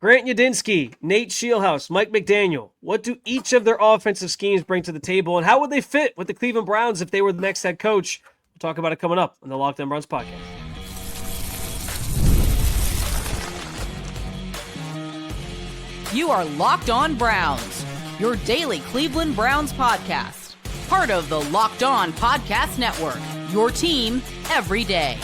Grant Udinski, Nate Scheelhaase, Mike McDaniel. What do each of their offensive schemes bring to the table, and how would they fit with the Cleveland Browns if they were the next head coach? We'll talk about it coming up on the Locked On Browns podcast. You are Locked On Browns, your daily Cleveland Browns podcast. Part of the Locked On Podcast Network, your team every day.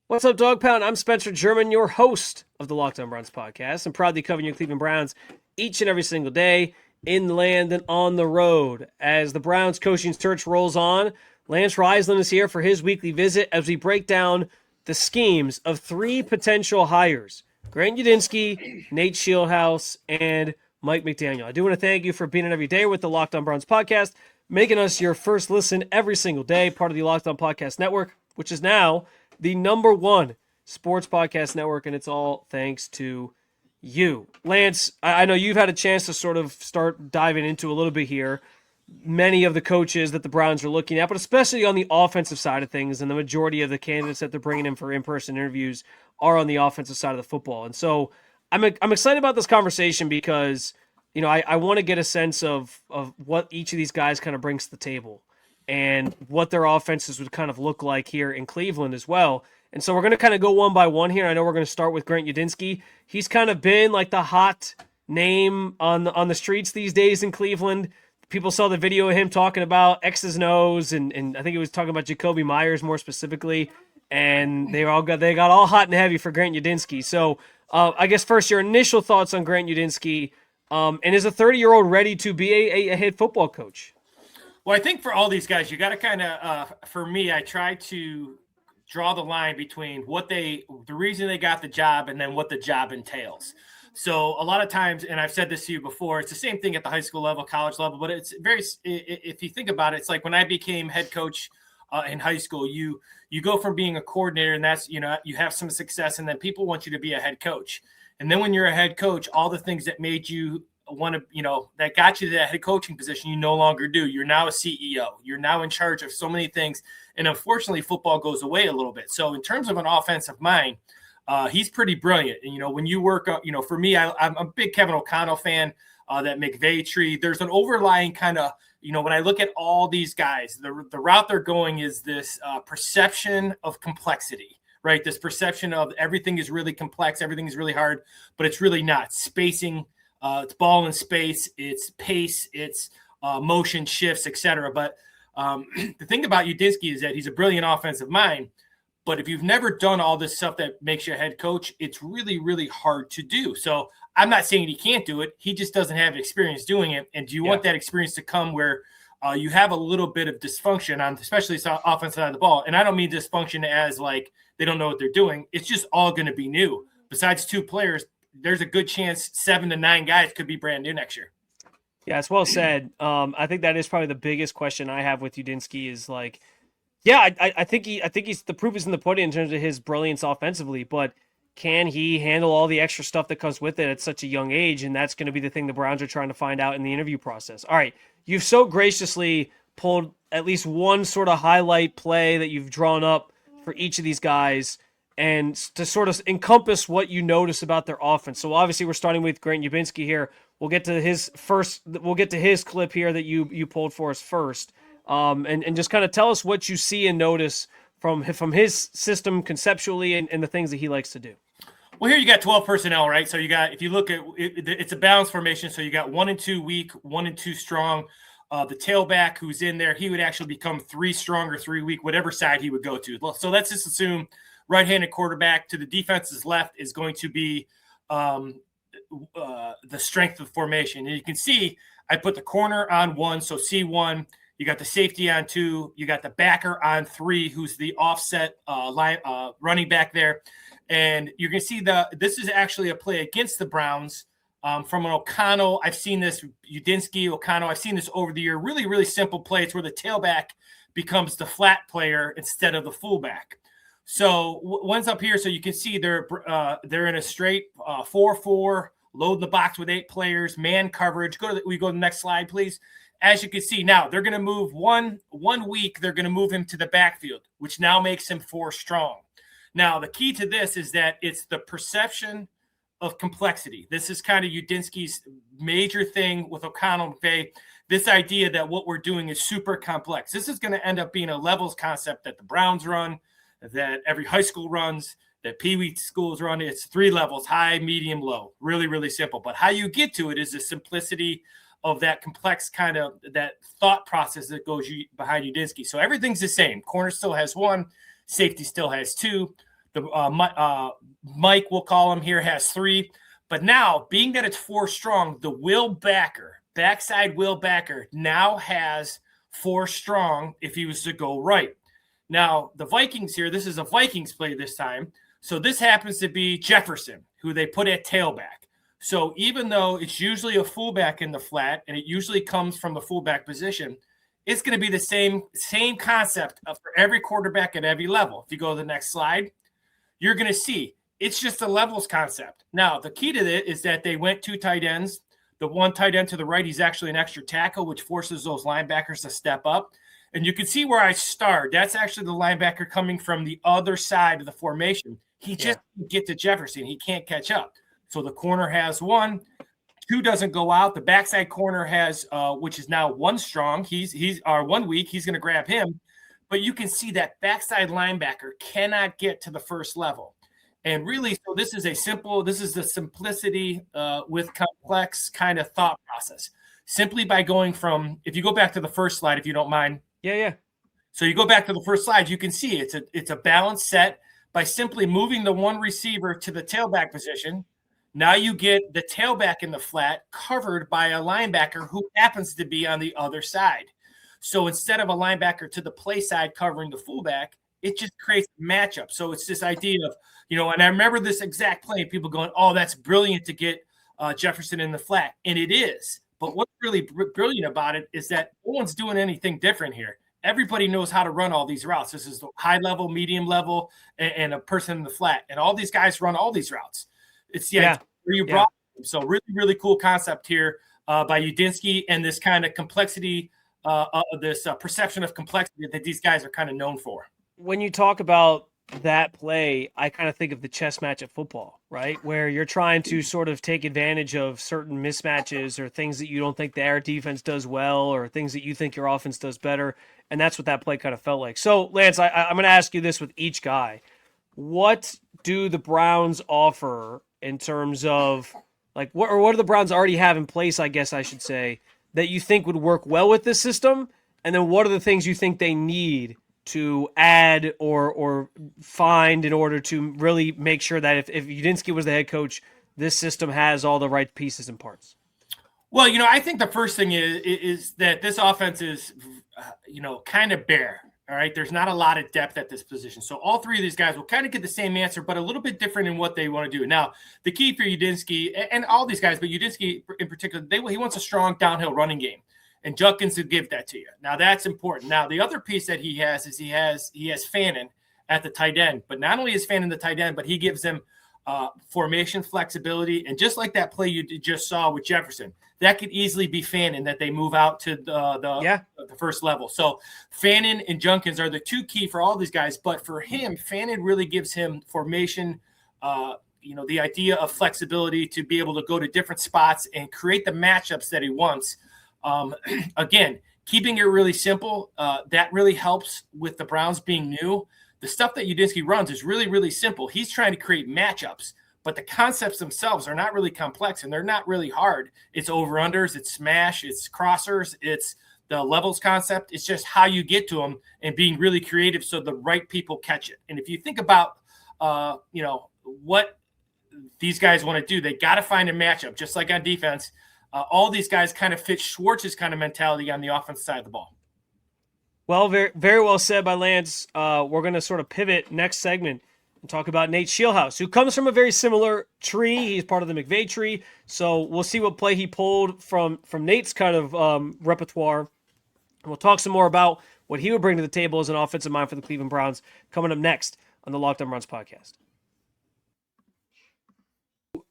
What's up, Dog Pound? I'm Spencer German, your host of the Locked On Browns podcast. I'm proudly covering your Cleveland Browns each and every single day, in land and on the road. As the Browns coaching search rolls on, Lance Reisland is here for his weekly visit as we break down the schemes of three potential hires: Grant Udinski, Nate Scheelhaase, and Mike McDaniel. I do want to thank you for being in every day with the Locked On Browns podcast, making us your first listen every single day, part of the Locked On Podcast Network, which is now the number one sports podcast network, and it's all thanks to you. Lance, I know you've had a chance to sort of start diving into a little bit here many of the coaches that the Browns are looking at, but especially on the offensive side of things, and the majority of the candidates that they're bringing in for in-person interviews are on the offensive side of the football. And so I'm excited about this conversation because, you know, I want to get a sense of what each of these guys kind of brings to the table and what their offenses would kind of look like here in Cleveland as well. And so we're going to kind of go one by one here. I know we're going to start with Grant Udinski. He's kind of been like the hot name on the streets these days in Cleveland. People saw the video of him talking about X's and O's, and I think he was talking about Jacoby Myers more specifically, and they got all hot and heavy for Grant Udinski. So I guess first, your initial thoughts on Grant Udinski, and is a 30-year-old ready to be a head football coach? Well, I think for all these guys, you got to kind of, for me, I try to draw the line between the reason they got the job and then what the job entails. So a lot of times, and I've said this to you before, it's the same thing at the high school level, college level, but it's very, if you think about it, it's like when I became head coach in high school, you go from being a coordinator, and that's, you know, you have some success, and then people want you to be a head coach. And then when you're a head coach, all the things that made you want to, you know, that got you to that head coaching position, you no longer do. You're now a CEO. You're now in charge of so many things. And unfortunately, football goes away a little bit. So in terms of an offensive mind, he's pretty brilliant. And, you know, when you work, you know, for me, I'm a big Kevin O'Connell fan, that McVay tree. There's an overlying kind of, you know, when I look at all these guys, the route they're going is this perception of complexity, right? This perception of everything is really complex, everything is really hard, but it's really not. Spacing, it's ball in space, it's pace, it's motion shifts, etc. But the thing about Yudinski is that he's a brilliant offensive mind. But if you've never done all this stuff that makes you a head coach, it's really, really hard to do. So I'm not saying he can't do it. He just doesn't have experience doing it. And do you want that experience to come where you have a little bit of dysfunction on, especially the offensive side of the ball? And I don't mean dysfunction as like they don't know what they're doing. It's just all going to be new. Besides two players, there's a good chance 7 to 9 guys could be brand new next year. Yeah, it's well said. I think that is probably the biggest question I have with Yudinski is like, yeah, I think he's the proof is in the pudding in terms of his brilliance offensively, but can he handle all the extra stuff that comes with it at such a young age? And that's going to be the thing the Browns are trying to find out in the interview process. All right, you've so graciously pulled at least one sort of highlight play that you've drawn up for each of these guys and to sort of encompass what you notice about their offense. So obviously we're starting with Grant Udinski here. We'll get to his clip here that you pulled for us first. And just kind of tell us what you see and notice from his system conceptually and the things that he likes to do. Well, here you got 12 personnel, right? So you got, if you look at it, it's a balanced formation. So you got 1 and 2 weak, 1 and 2 strong. The tailback who's in there, he would actually become 3 strong or 3 weak, whatever side he would go to. So let's just assume right-handed quarterback to the defense's left is going to be the strength of the formation. And you can see I put the corner on 1, so C1. You got the safety on 2. You got the backer on 3, who's the offset running back there. And you're going to see this is actually a play against the Browns from an O'Connell. I've seen this, Yudinski, O'Connell. I've seen this over the year. Really, really simple play. It's where the tailback becomes the flat player instead of the fullback. So one's up here, so you can see they're in a straight 4-4, loading the box with 8 players, man coverage. We go to the next slide, please. As you can see now, they're going to move one week. They're going to move him to the backfield, which now makes him 4 strong. Now, the key to this is that it's the perception of complexity. This is kind of Udinski's major thing with O'Connell and McVay. This idea that what we're doing is super complex. This is going to end up being a levels concept that the Browns run, that every high school runs, that Pee Wee schools run. It's 3 levels: high, medium, low. Really, really simple. But how you get to it is the simplicity of that complex kind of that thought process that goes behind Yudinski. So everything's the same. Corner still has 1. Safety still has 2. The Mike, we'll call him here, has 3. But now, being that it's 4 strong, the backside will backer now has 4 strong if he was to go right. Now, the Vikings here, this is a Vikings play this time. So this happens to be Jefferson, who they put at tailback. So even though it's usually a fullback in the flat, and it usually comes from the fullback position, it's going to be the same concept for every quarterback at every level. If you go to the next slide, you're going to see it's just a levels concept. Now, the key to it is that they went 2 tight ends. The one tight end to the right, he's actually an extra tackle, which forces those linebackers to step up. And you can see where I start. That's actually the linebacker coming from the other side of the formation. He just can't get to Jefferson. He can't catch up. So the corner has 1. 2 doesn't go out. The backside corner has, which is now 1 strong. He's 1 weak. He's going to grab him. But you can see that backside linebacker cannot get to the first level. And really, so this is the simplicity with complex kind of thought process. Simply by going from, if you go back to the first slide, if you don't mind. Yeah. So you go back to the first slide, you can see it's a balanced set by simply moving the 1 receiver to the tailback position. Now you get the tailback in the flat covered by a linebacker who happens to be on the other side. So instead of a linebacker to the play side covering the fullback, it just creates a matchup. So it's this idea of, and I remember this exact play, people going, oh, that's brilliant to get Jefferson in the flat. And it is. But what's really brilliant about it is that no one's doing anything different here. Everybody knows how to run all these routes. This is the high level, medium level, and a person in the flat. And all these guys run all these routes. It's the idea where you brought them. So really, really cool concept here by Yudinski, and this kind of complexity, this perception of complexity that these guys are kind of known for. When you talk about that play, I kind of think of the chess match of football, right? Where you're trying to sort of take advantage of certain mismatches or things that you don't think the air defense does well or things that you think your offense does better. And that's what that play kind of felt like. So, Lance, I'm going to ask you this with each guy. What do the Browns offer in terms of, like, what do the Browns already have in place, I guess I should say, that you think would work well with this system? And then what are the things you think they need to add or find in order to really make sure that if Yudinski was the head coach, this system has all the right pieces and parts? Well, I think the first thing is that this offense is, kind of bare. All right. There's not a lot of depth at this position. So all 3 of these guys will kind of get the same answer, but a little bit different in what they want to do. Now, the key for Yudinski and all these guys, but Yudinski in particular, he wants a strong downhill running game. And Judkins will give that to you. Now, that's important. Now, the other piece that he has is he has Fannin at the tight end. But not only is Fannin the tight end, but he gives them formation flexibility. And just like that play you just saw with Jefferson, that could easily be Fannin that they move out to the first level. So Fannin and Judkins are the 2 key for all these guys. But for him, Fannin really gives him formation, the idea of flexibility to be able to go to different spots and create the matchups that he wants. Again, keeping it really simple, that really helps with the Browns being new. The stuff that Yudinski runs is really, really simple. He's trying to create matchups, but the concepts themselves are not really complex and they're not really hard. It's over-unders, it's smash, it's crossers, it's the levels concept. It's just how you get to them and being really creative so the right people catch it. And if you think about, what these guys want to do, they got to find a matchup, just like on defense. All these guys kind of fit Schwartz's kind of mentality on the offensive side of the ball. Well, very, very well said by Lance. We're going to sort of pivot next segment and talk about Nate Scheelhaase, who comes from a very similar tree. He's part of the McVay tree. So we'll see what play he pulled from Nate's kind of repertoire. And we'll talk some more about what he would bring to the table as an offensive mind for the Cleveland Browns coming up next on the Locked On Browns podcast.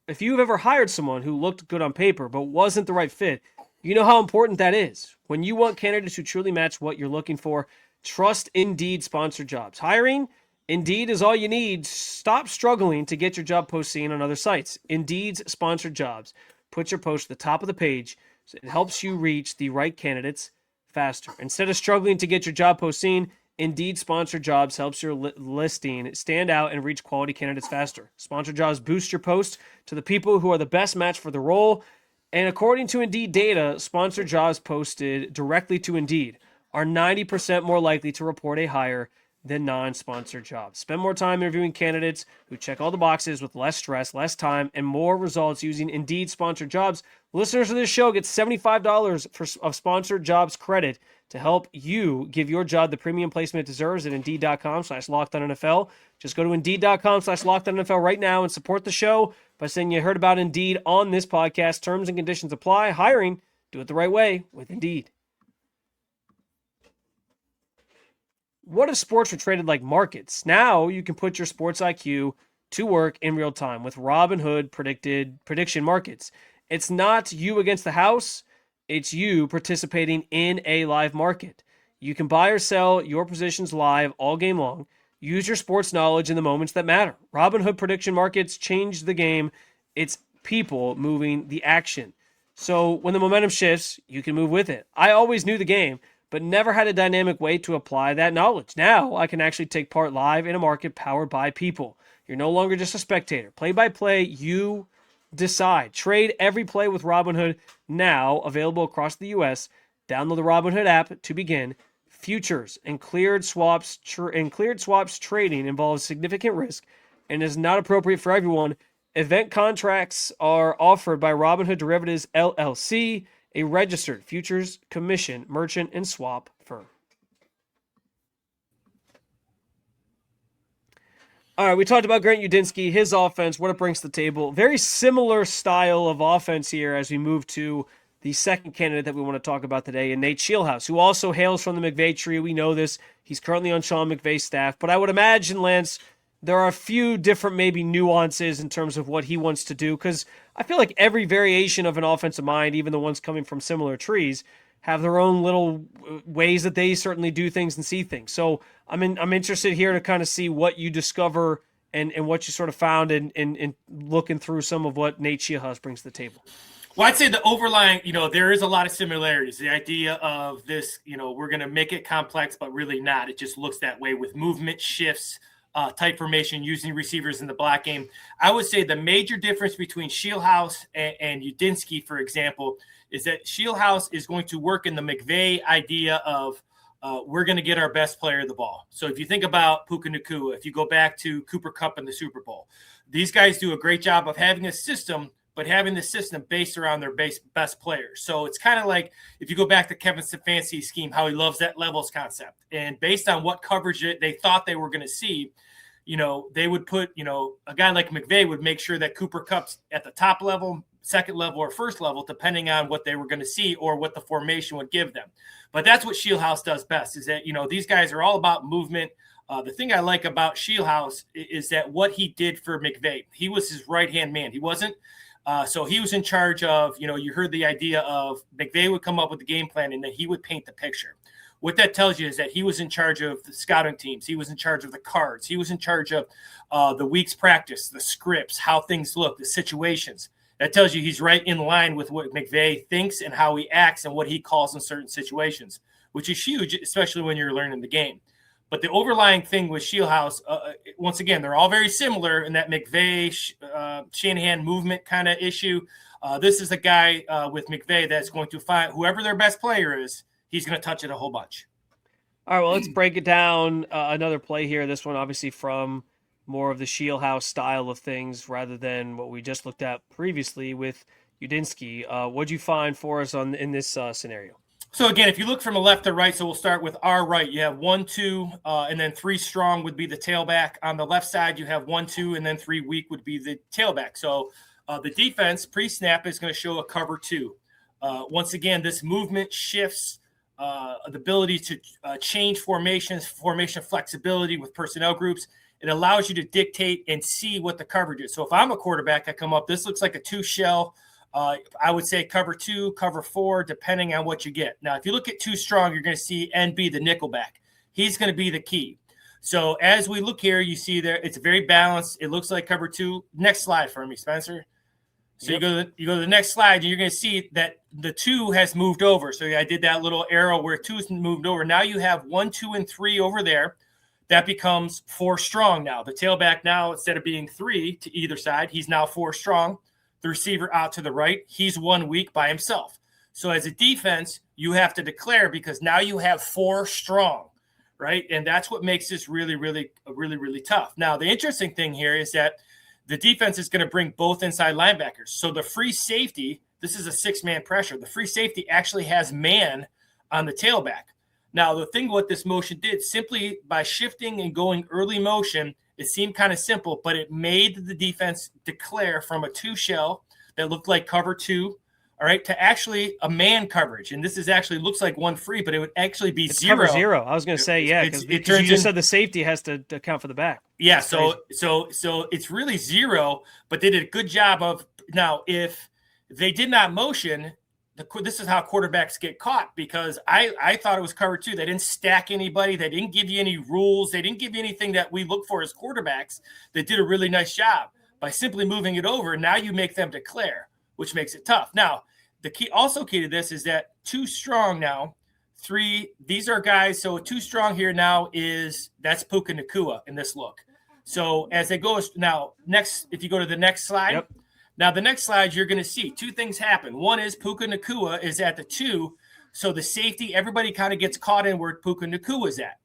If you've ever hired someone who looked good on paper but wasn't the right fit, you know how important that is. When you want candidates who truly match what you're looking for, trust Indeed sponsored jobs. Hiring Indeed is all you need. Stop struggling to get your job post seen on other sites. Indeed's sponsored jobs. Put your post at the top of the page so it helps you reach the right candidates faster. Instead of struggling to get your job post seen, Indeed sponsored jobs helps your listing stand out and reach quality candidates faster. Sponsored jobs boost your post to the people who are the best match for the role. And according to Indeed data, sponsored jobs posted directly to Indeed are 90% more likely to report a hire than non-sponsored jobs. Spend more time interviewing candidates who check all the boxes with less stress, less time, and more results using Indeed sponsored jobs. Listeners of this show get $75 of sponsored jobs credit to help you give your job the premium placement it deserves at Indeed.com/LockedOnNFL. Just go to Indeed.com/LockedOnNFL right now and support the show by saying you heard about Indeed on this podcast. Terms and conditions apply. Hiring, do it the right way with Indeed. What if sports were traded like markets? Now you can put your sports IQ to work in real time with Robinhood prediction markets. It's not you against the house. It's you participating in a live market. You can buy or sell your positions live all game long. Use your sports knowledge in the moments that matter. Robinhood prediction markets change the game. It's people moving the action. So when the momentum shifts, you can move with it. I always knew the game, but never had a dynamic way to apply that knowledge. Now I can actually take part live in a market powered by people. You're no longer just a spectator. Play by play, you decide. Trade every play with Robinhood, now available across the U.S. Download the Robinhood app to begin. Futures and cleared swaps trading involves significant risk and is not appropriate for everyone. Event contracts are offered by Robinhood Derivatives LLC, a registered futures commission merchant and swap firm. All right, we talked about Grant Udinski, his offense, what it brings to the table. Very similar style of offense here as we move to the second candidate that we want to talk about today, and Nate Scheelhaase, who also hails from the McVay tree. We know this. He's currently on Sean McVay's staff. But I would imagine, Lance, there are a few different maybe nuances in terms of what he wants to do, because I feel like every variation of an offensive mind, even the ones coming from similar trees, have their own little ways that they certainly do things and see things. So I'm interested here to kind of see what you discover and what you sort of found in looking through some of what Nate Scheelhaase brings to the table. Well, I'd say the overlying, there is a lot of similarities. The idea of this, we're going to make it complex, but really not. It just looks that way with movement shifts, tight formation, using receivers in the block game. I would say the major difference between Scheelhaase and Yudinski, for example, is that Scheelhaase is going to work in the McVay idea of we're going to get our best player the ball. So if you think about Puka Nacua, if you go back to Cooper Kupp in the Super Bowl, these guys do a great job of having a system, but having the system based around their best players. So it's kind of like if you go back to Kevin Stefanski's scheme, how he loves that levels concept. And based on what coverage they thought they were going to see, they would put, a guy like McVay would make sure that Cooper Kupp's at the top level, second level, or first level, depending on what they were going to see or what the formation would give them. But that's what Scheelhaase does best, is that, these guys are all about movement. The thing I like about Scheelhaase is that what he did for McVay, he was his right-hand man. He wasn't. So he was in charge of, you heard the idea of McVay would come up with the game plan and then he would paint the picture. What that tells you is that he was in charge of the scouting teams. He was in charge of the cards. He was in charge of the week's practice, the scripts, how things look, the situations. That tells you he's right in line with what McVay thinks and how he acts and what he calls in certain situations, which is huge, especially when you're learning the game. But the overlying thing with Scheelhaase, once again, they're all very similar in that McVay, Shanahan movement kind of issue. This is a guy with McVay that's going to find whoever their best player is, he's going to touch it a whole bunch. All right, well, let's break it down. Another play here. This one obviously from more of the Scheelhaase style of things rather than what we just looked at previously with Yudinski. What'd you find for us in this scenario? So again, if you look from the left to right, so we'll start with our right. You have 1, 2, and then 3 strong would be the tailback. On the left side, you have 1, 2, and then 3 weak would be the tailback. So the defense pre-snap is going to show a cover 2. Once again, this movement shifts, the ability to change formations, formation flexibility with personnel groups. It allows you to dictate and see what the coverage is. So if I'm a quarterback, I come up, this looks like a 2 shell. I would say cover 2, cover 4, depending on what you get. Now, if you look at 2 strong, you're going to see NB, the nickelback. He's going to be the key. So as we look here, you see there, it's very balanced. It looks like cover 2. Next slide for me, Spencer. So you go to the next slide, and you're going to see that the 2 has moved over. So I did that little arrow where 2 is moved over. Now you have 1, 2, and 3 over there. That becomes 4 strong now. The tailback now, instead of being 3 to either side, he's now 4 strong. The receiver out to the right, he's 1 weak by himself. So as a defense, you have to declare because now you have 4 strong, right? And that's what makes this really, really, really, really tough. Now, the interesting thing here is that the defense is going to bring both inside linebackers. So the free safety, this is a 6-man pressure. The free safety actually has man on the tailback. Now, the thing what this motion did, simply by shifting and going early motion, it seemed kind of simple, but it made the defense declare from a 2 shell that looked like cover 2, all right, to actually a man coverage. And this is actually looks like 1 free, but it would actually be 0. Cover 0. I was going to say, yeah, because you just said the safety has to account for the back. Yeah, so it's really 0, but they did a good job of – now, if they did not motion – this is how quarterbacks get caught because I thought it was cover 2. They didn't stack anybody. They didn't give you any rules. They didn't give you anything that we look for as quarterbacks. They did a really nice job by simply moving it over. Now you make them declare, which makes it tough. Now, the key to this is that 2 strong now, 3, these are guys. So 2 strong here now that's Puka Nacua in this look. So as they go now, next, if you go to the next slide. Yep. Now, the next slide, you're going to see 2 things happen. One is Puka Nacua is at the 2. So the safety, everybody kind of gets caught in where Puka Nacua is at,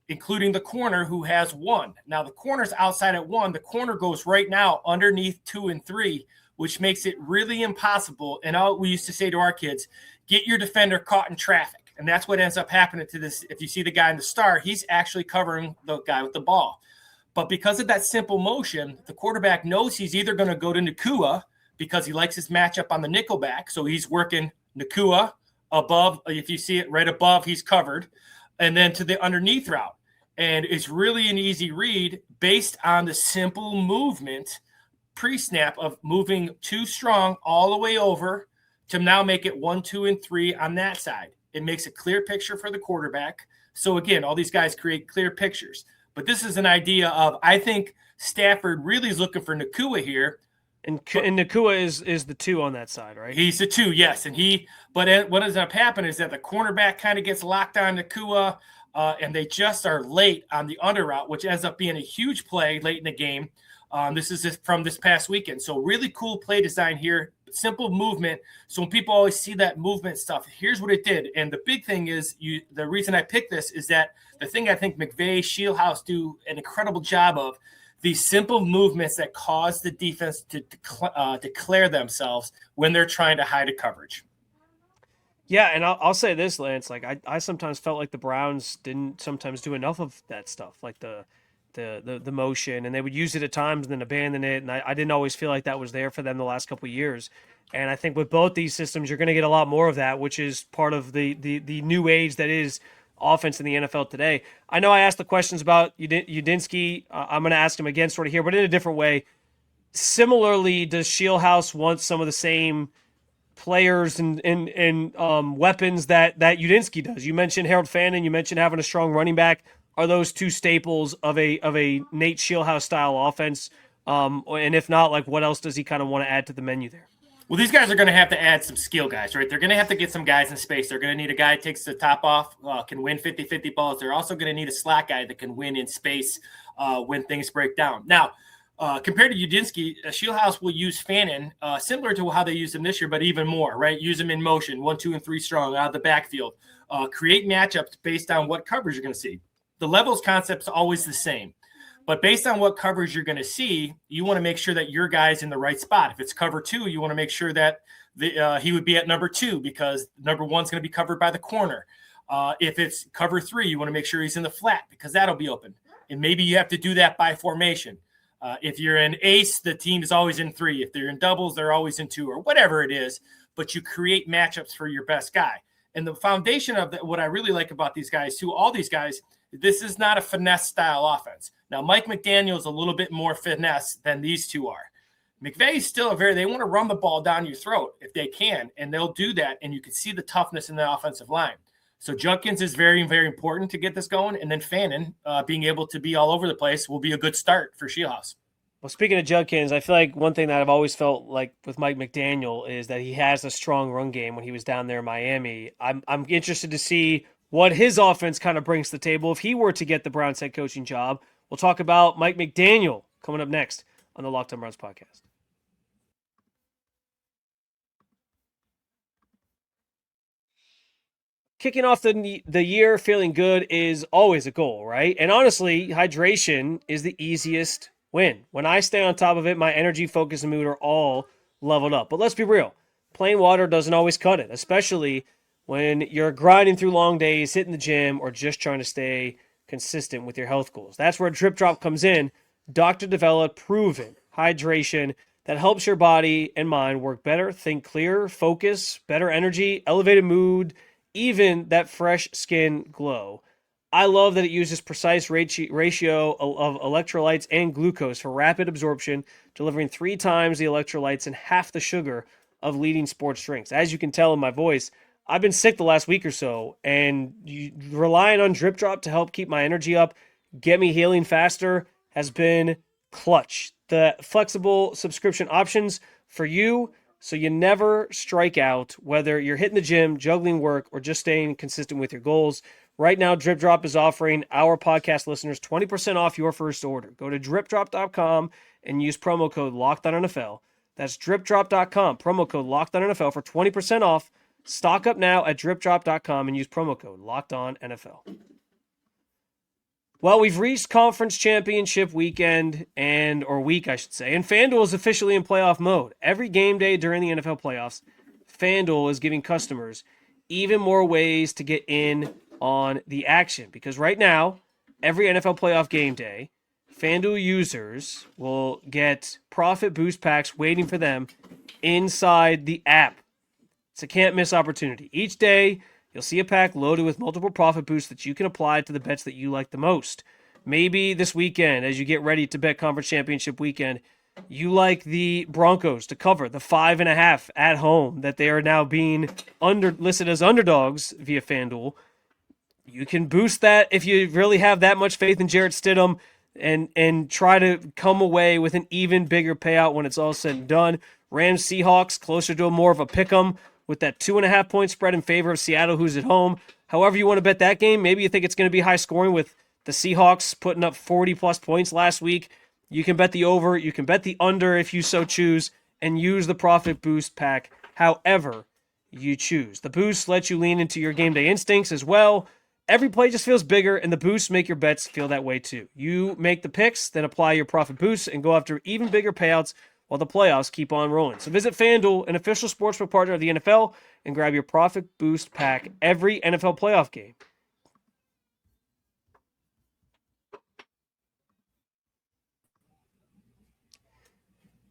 including the corner who has 1. Now, the corner's outside at 1. The corner goes right now underneath 2 and 3, which makes it really impossible. And we used to say to our kids, get your defender caught in traffic. And that's what ends up happening to this. If you see the guy in the star, he's actually covering the guy with the ball. But because of that simple motion, the quarterback knows he's either going to go to Nacua because he likes his matchup on the nickel back. So he's working Nacua above. If you see it right above, he's covered. And then to the underneath route. And it's really an easy read based on the simple movement pre-snap of moving 2 strong all the way over to now make it 1, 2, and 3 on that side. It makes a clear picture for the quarterback. So again, all these guys create clear pictures. But this is an idea of, I think Stafford really is looking for Nacua here. And Nacua is the 2 on that side, right? He's the 2, yes. But what ends up happening is that the cornerback kind of gets locked on Nacua, and they just are late on the under route, which ends up being a huge play late in the game. This is from this past weekend. So really cool play design here. Simple movement. So when people always see that movement stuff, here's what it did. And the big thing is the reason I picked this is that the thing I think McVay, Scheelhaase do an incredible job of, these simple movements that cause the defense to declare themselves when they're trying to hide a coverage. Yeah, and I'll say this, Lance. Like I sometimes felt like the Browns didn't sometimes do enough of that stuff, like the motion, and they would use it at times and then abandon it. And I didn't always feel like that was there for them the last couple of years. And I think with both these systems, you're going to get a lot more of that, which is part of the new age that is offense in the NFL today. I know I asked the questions about Yudinski. I'm going to ask him again sort of here, but in a different way. Similarly, does Scheelhaase want some of the same players and weapons that Yudinski does? You mentioned Harold Fannin. You mentioned having a strong running back. Are those 2 staples of a Nate Scheelhaase style offense? And if not, like what else does he kind of want to add to the menu there? Well, these guys are going to have to add some skill guys, right? They're going to have to get some guys in space. They're going to need a guy that takes the top off, can win 50-50 balls. They're also going to need a slot guy that can win in space when things break down. Now, compared to Yudinski, Scheelhaase will use Fannin similar to how they used him this year, but even more, right? Use him in motion, 1, 2, and 3 strong out of the backfield. Create matchups based on what coverage you're going to see. The levels concept is always the same. But based on what coverage you're going to see, you want to make sure that your guy's in the right spot. If it's cover 2, you want to make sure that he would be at number 2 because number 1's going to be covered by the corner. If it's cover 3, you want to make sure he's in the flat because that'll be open. And maybe you have to do that by formation. If you're in ace, the team is always in 3. If they're in doubles, they're always in 2 or whatever it is. But you create matchups for your best guy. And the foundation of what I really like about these guys, too, all these guys, this is not a finesse style offense. Now, Mike McDaniel is a little bit more finesse than these 2 are. McVay is still they want to run the ball down your throat if they can, and they'll do that. And you can see the toughness in the offensive line. So Judkins is very, very important to get this going. And then Fannin being able to be all over the place will be a good start for Scheelhaase. Well, speaking of Judkins, I feel like one thing that I've always felt like with Mike McDaniel is that he has a strong run game when he was down there in Miami. I'm interested to see what his offense kind of brings to the table if he were to get the Browns head coaching job. We'll talk about Mike McDaniel coming up next on the Locked On Browns podcast. Kicking off the year feeling good is always a goal, right? And honestly, hydration is the easiest win. When I stay on top of it, my energy, focus, and mood are all leveled up. But let's be real. Plain water doesn't always cut it, especially when you're grinding through long days, hitting the gym, or just trying to stay consistent with your health goals. That's where DripDrop comes in. Doctor-developed, proven hydration that helps your body and mind work better, think clearer, focus, better energy, elevated mood, even that fresh skin glow. I love that it uses precise ratio of electrolytes and glucose for rapid absorption, delivering 3 times the electrolytes and half the sugar of leading sports drinks. As you can tell in my voice, I've been sick the last week or so, and relying on DripDrop to help keep my energy up, get me healing faster, has been clutch. The flexible subscription options for you, so you never strike out, whether you're hitting the gym, juggling work, or just staying consistent with your goals. Right now, DripDrop is offering our podcast listeners 20% off your first order. Go to DripDrop.com and use promo code LOCKEDONNFL. That's DripDrop.com, promo code LOCKEDONNFL for 20% off. Stock up now at DripDrop.com and use promo code LOCKEDONNFL. Well, we've reached conference championship weekend week, I should say, and FanDuel is officially in playoff mode. Every game day during the NFL playoffs, FanDuel is giving customers even more ways to get in on the action, because right now, every NFL playoff game day, FanDuel users will get profit boost packs waiting for them inside the app. It's a can't-miss opportunity. Each day, you'll see a pack loaded with multiple profit boosts that you can apply to the bets that you like the most. Maybe this weekend, as you get ready to bet conference championship weekend, you like the Broncos to cover the 5.5 at home that they are now being listed as underdogs via FanDuel. You can boost that if you really have that much faith in Jarrett Stidham and try to come away with an even bigger payout when it's all said and done. Rams Seahawks closer to more of a pick'em with that 2.5 point spread in favor of Seattle, who's at home. However you want to bet that game, maybe you think it's going to be high scoring with the Seahawks putting up 40 plus points last week. You can bet the over, you can bet the under if you so choose, and use the profit boost pack however you choose. The boosts let you lean into your game day instincts as well. Every play just feels bigger, and the boosts make your bets feel that way too. You make the picks, then apply your profit boosts, and go after even bigger payouts while the playoffs keep on rolling. So visit FanDuel, an official sportsbook partner of the NFL, and grab your profit boost pack every NFL playoff game.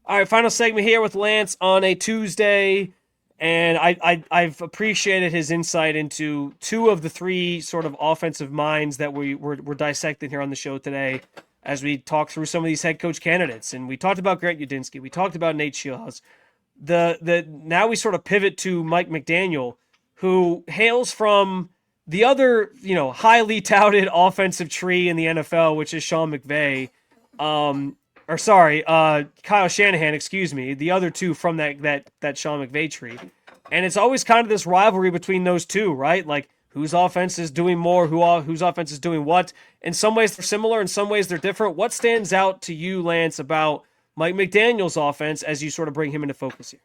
All right, final segment here with Lance on a Tuesday. And I've appreciated his insight into 2 of the 3 sort of offensive minds that we're dissecting here on the show today as we talk through some of these head coach candidates. And we talked about Grant Udinski. We talked about Nate Scheelhaase. Now we sort of pivot to Mike McDaniel, who hails from the other, highly touted offensive tree in the NFL, which is Sean McVay. Kyle Shanahan, excuse me, the other 2 from that Sean McVay tree. And it's always kind of this rivalry between those 2, right? Like, whose offense is doing more, whose offense is doing what. In some ways they're similar, in some ways they're different. What stands out to you, Lance, about Mike McDaniel's offense as you sort of bring him into focus here?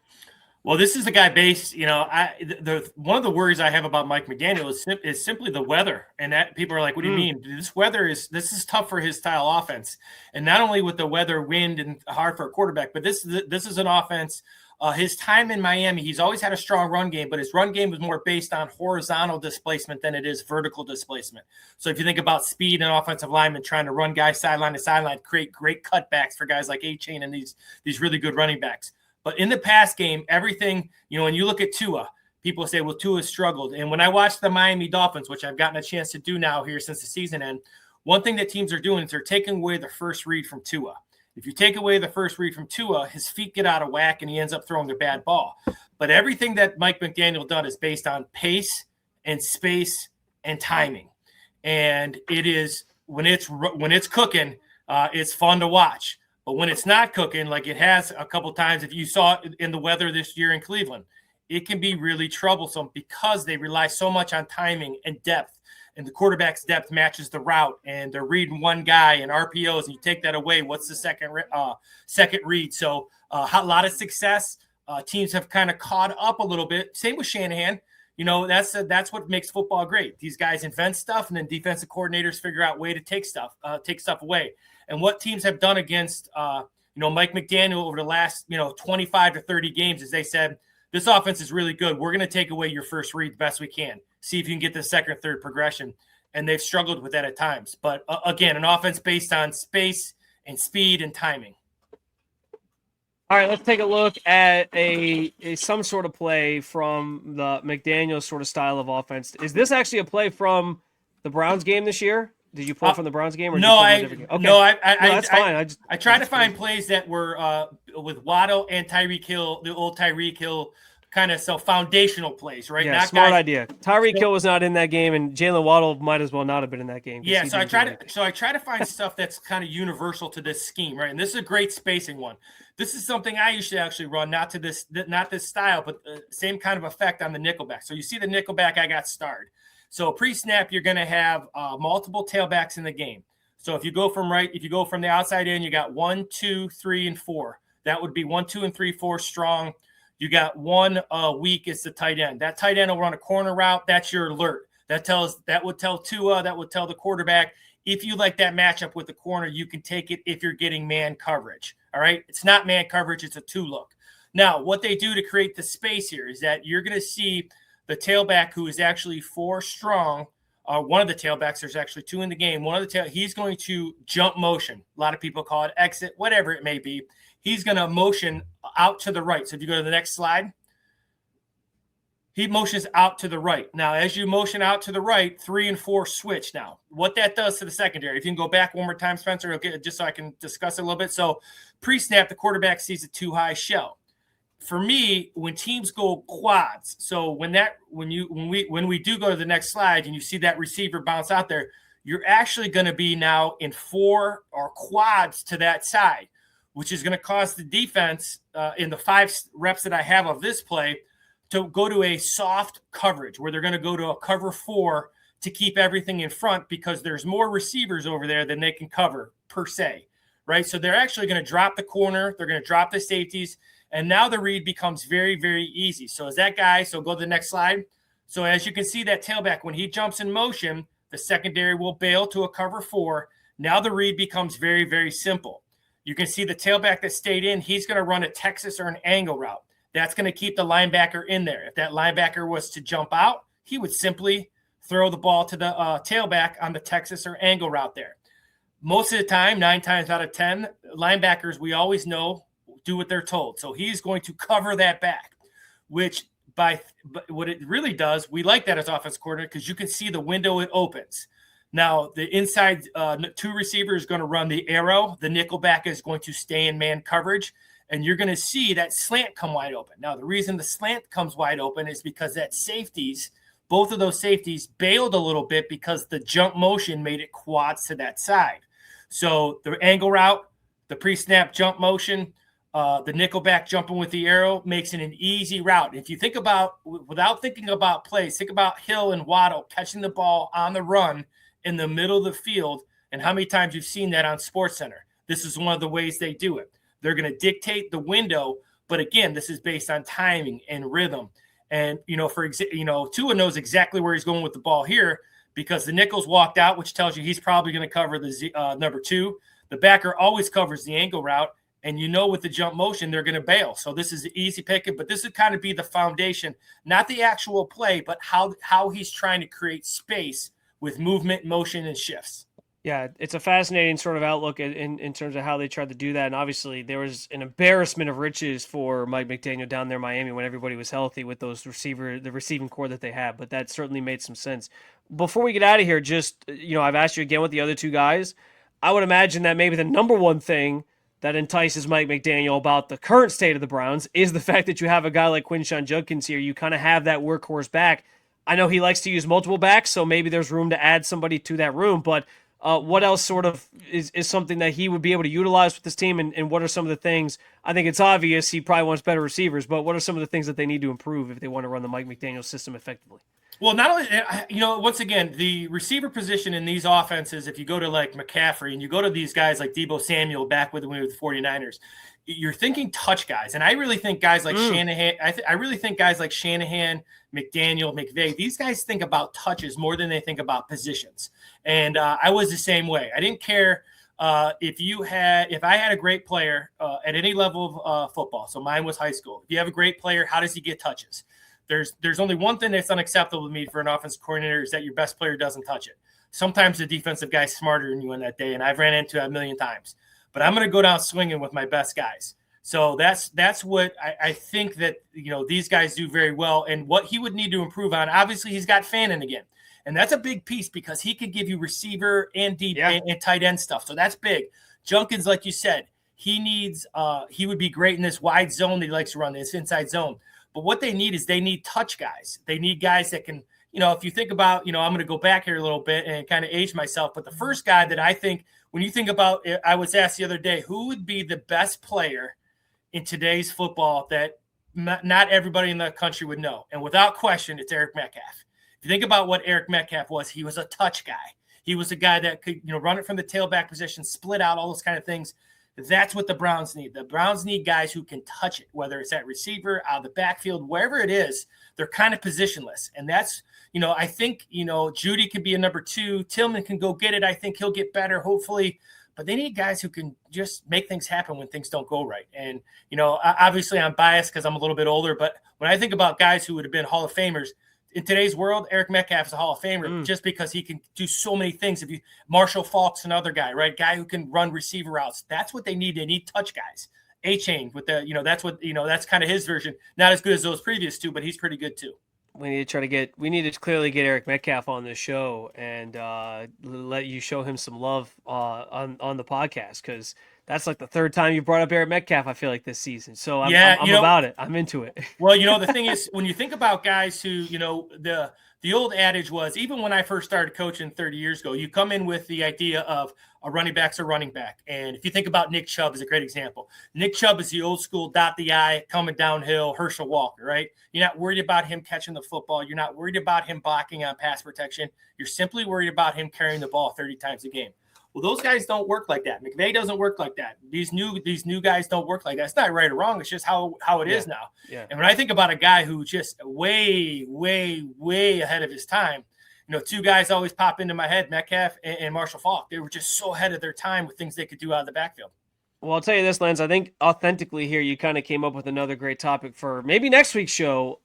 Well, this is the guy based, one of the worries I have about Mike McDaniel is simply the weather. And that people are like, what do you mean? This is tough for his style offense. And not only with the weather, wind, and hard for a quarterback, but this is an offense. His time in Miami, he's always had a strong run game, but his run game was more based on horizontal displacement than it is vertical displacement. So if you think about speed and offensive linemen trying to run guys sideline to sideline, create great cutbacks for guys like A-Chain and these really good running backs. But in the pass game, everything, when you look at Tua, people say, well, Tua struggled. And when I watch the Miami Dolphins, which I've gotten a chance to do now here since the season end, one thing that teams are doing is they're taking away the first read from Tua. If you take away the first read from Tua, his feet get out of whack and he ends up throwing a bad ball. But everything that Mike McDaniel done is based on pace and space and timing. And it is when it's cooking, it's fun to watch. But when it's not cooking, like it has a couple times, if you saw it in the weather this year in Cleveland, it can be really troublesome because they rely so much on timing and depth. And the quarterback's depth matches the route, and they're reading one guy and RPOs, and you take that away. What's the second read? So a lot of success. Teams have kind of caught up a little bit. Same with Shanahan. That's what makes football great. These guys invent stuff, and then defensive coordinators figure out a way to take stuff away. And what teams have done against, Mike McDaniel over the last, 25 to 30 games is they said, this offense is really good. We're going to take away your first read the best we can. See if you can get the second or third progression. And they've struggled with that at times. But again, an offense based on space and speed and timing. All right, let's take a look at some sort of play from the McDaniel sort of style of offense. Is this actually a play from the Browns game this year? Did you pull from the Browns game? Or no, that's fine. I tried to find plays that were with Waddle and Tyreek Hill, the old Tyreek Hill kind of foundational plays, right? Yeah, smart idea. Tyreek Hill was not in that game, and Jalen Waddle might as well not have been in that game. Yeah, so I try to find stuff that's kind of universal to this scheme, right? And this is a great spacing one. This is something I used to actually run, not this style, but same kind of effect on the nickelback. So you see the nickelback, I got starred. So pre-snap, you're going to have multiple tailbacks in the game. So if you go from the outside in, you got 1, 2, 3, and 4. That would be 1, 2, and 3, 4 strong. You got one weak. It's the tight end. That tight end will run a corner route. That's your alert. That would tell Tua. That would tell the quarterback. If you like that matchup with the corner, you can take it if you're getting man coverage. All right. It's not man coverage. It's a 2-look. Now, what they do to create the space here is that you're going to see the tailback who is actually 4 strong. One of the tailbacks, there's actually 2 in the game. He's going to jump motion. A lot of people call it exit, whatever it may be. He's going to motion out to the right. So if you go to the next slide, he motions out to the right. Now, as you motion out to the right, 3 and 4 switch now. What that does to the secondary, if you can go back one more time, Spencer, okay, just so I can discuss it a little bit. So pre-snap, the quarterback sees a too high shell. For me, when teams go quads, so when we do go to the next slide and you see that receiver bounce out there, you're actually going to be now in 4 or quads to that side, which is going to cause the defense in the 5 reps that I have of this play to go to a soft coverage where they're going to go to a cover 4 to keep everything in front because there's more receivers over there than they can cover per se, right? So they're actually going to drop the corner. They're going to drop the safeties. And now the read becomes very, very easy. So go to the next slide. So as you can see that tailback, when he jumps in motion, the secondary will bail to a cover 4. Now the read becomes very, very simple. You can see the tailback that stayed in, he's going to run a Texas or an angle route. That's going to keep the linebacker in there. If that linebacker was to jump out, he would simply throw the ball to the tailback on the Texas or angle route there. Most of the time, 9 times out of 10, linebackers, we always know, do what they're told. So he's going to cover that back, which by what it really does, we like that as offensive coordinator because you can see the window it opens. Now, the inside 2 receiver is going to run the arrow. The nickelback is going to stay in man coverage, and you're going to see that slant come wide open. Now, the reason the slant comes wide open is because both of those safeties bailed a little bit because the jump motion made it quads to that side. So the angle route, the pre-snap jump motion, the nickelback jumping with the arrow makes it an easy route. If you think about, without thinking about plays, think about Hill and Waddle catching the ball on the run in the middle of the field and how many times you've seen that on SportsCenter. This is one of the ways they do it. They're going to dictate the window, but again, this is based on timing and rhythm. And, Tua knows exactly where he's going with the ball here because the nickel's walked out, which tells you he's probably going to cover the number 2. The backer always covers the angle route. And with the jump motion, they're going to bail. So this is an easy pick, but this would kind of be the foundation, not the actual play, but how he's trying to create space with movement, motion, and shifts. Yeah, it's a fascinating sort of outlook in terms of how they tried to do that. And obviously there was an embarrassment of riches for Mike McDaniel down there in Miami when everybody was healthy with the receiving core that they had. But that certainly made some sense. Before we get out of here, I've asked you again with the other 2 guys. I would imagine that maybe the number one thing that entices Mike McDaniel about the current state of the Browns is the fact that you have a guy like Quinshon Judkins here. You kind of have that workhorse back. I know he likes to use multiple backs, so maybe there's room to add somebody to that room. But what else sort of is something that he would be able to utilize with this team, and what are some of the things? I think it's obvious he probably wants better receivers, but what are some of the things that they need to improve if they want to run the Mike McDaniel system effectively? Well, not only, once again, the receiver position in these offenses, if you go to like McCaffrey and you go to these guys like Deebo Samuel back with the 49ers, you're thinking touch guys. And I really think guys like Shanahan, I really think guys like Shanahan, McDaniel, McVay, these guys think about touches more than they think about positions. And I was the same way. I didn't care if I had a great player at any level of football. So mine was high school. If you have a great player, how does he get touches? There's only one thing that's unacceptable to me for an offensive coordinator is that your best player doesn't touch it. Sometimes the defensive guy's smarter than you in that day, and I've ran into it a million times. But I'm going to go down swinging with my best guys. So that's what I think that these guys do very well. And what he would need to improve on, obviously, he's got Fannin again, and that's a big piece because he could give you receiver and deep and tight end stuff. So that's big. Judkins, like you said, he would be great in this wide zone that he likes to run, this inside zone. But what they need is they need touch guys. They need guys that can, if you think about, I'm going to go back here a little bit and kind of age myself. But the first guy that I think, when you think about it, I was asked the other day, who would be the best player in today's football that not everybody in the country would know? And without question, it's Eric Metcalf. If you think about what Eric Metcalf was, he was a touch guy. He was a guy that could, run it from the tailback position, split out, all those kind of things. That's what the Browns need. The Browns need guys who can touch it, whether it's at receiver, out of the backfield, wherever it is. They're kind of positionless. And that's, I think, Judy could be a number 2. Tillman can go get it. I think he'll get better, hopefully. But they need guys who can just make things happen when things don't go right. And, obviously I'm biased because I'm a little bit older. But when I think about guys who would have been Hall of Famers, in today's world, Eric Metcalf is a Hall of Famer just because he can do so many things. Marshall Faulk's another guy, right? Guy who can run receiver routes. That's what they need. They need touch guys. A-Chain with the, that's what, that's kind of his version. Not as good as those previous two, but he's pretty good too. We need to clearly get Eric Metcalf on this show and let you show him some love on the podcast, because that's like the third time you brought up Eric Metcalf, I feel like, this season. So I'm about it. I'm into it. Well, the thing is, when you think about guys who, the old adage was, even when I first started coaching 30 years ago, you come in with the idea of a running back's a running back. And if you think about Nick Chubb is a great example. Nick Chubb is the old school dot the I, coming downhill, Herschel Walker, right? You're not worried about him catching the football. You're not worried about him blocking on pass protection. You're simply worried about him carrying the ball 30 times a game. Well, those guys don't work like that. McVay doesn't work like that. These new guys don't work like that. It's not right or wrong. It's just how it is now. Yeah. And when I think about a guy who just way, way, way ahead of his time, two guys always pop into my head, Metcalf and Marshall Faulk. They were just so ahead of their time with things they could do out of the backfield. Well, I'll tell you this, Lance. I think authentically here, you kind of came up with another great topic for maybe next week's show.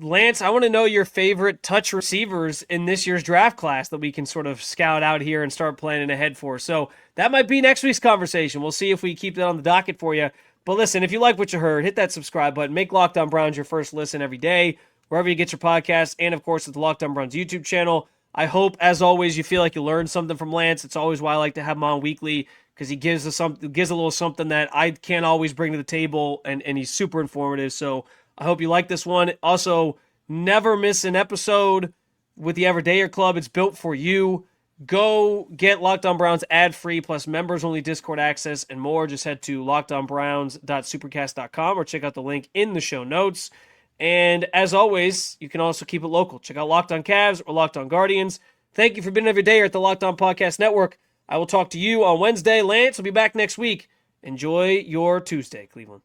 Lance, I want to know your favorite touch receivers in this year's draft class that we can sort of scout out here and start planning ahead for. So that might be next week's conversation. We'll see if we keep that on the docket for you. But listen, if you like what you heard, hit that subscribe button. Make Locked On Browns your first listen every day, wherever you get your podcasts, and, of course, at the Locked On Browns YouTube channel. I hope, as always, you feel like you learned something from Lance. It's always why I like to have him on weekly, because he gives a little something that I can't always bring to the table, and he's super informative. So I hope you like this one. Also, never miss an episode with the Everydayer Club. It's built for you. Go get Locked On Browns ad-free, plus members-only Discord access and more. Just head to lockedonbrowns.supercast.com or check out the link in the show notes. And as always, you can also keep it local. Check out Locked On Cavs or Locked On Guardians. Thank you for being every day here at the Locked On Podcast Network. I will talk to you on Wednesday. Lance will be back next week. Enjoy your Tuesday, Cleveland.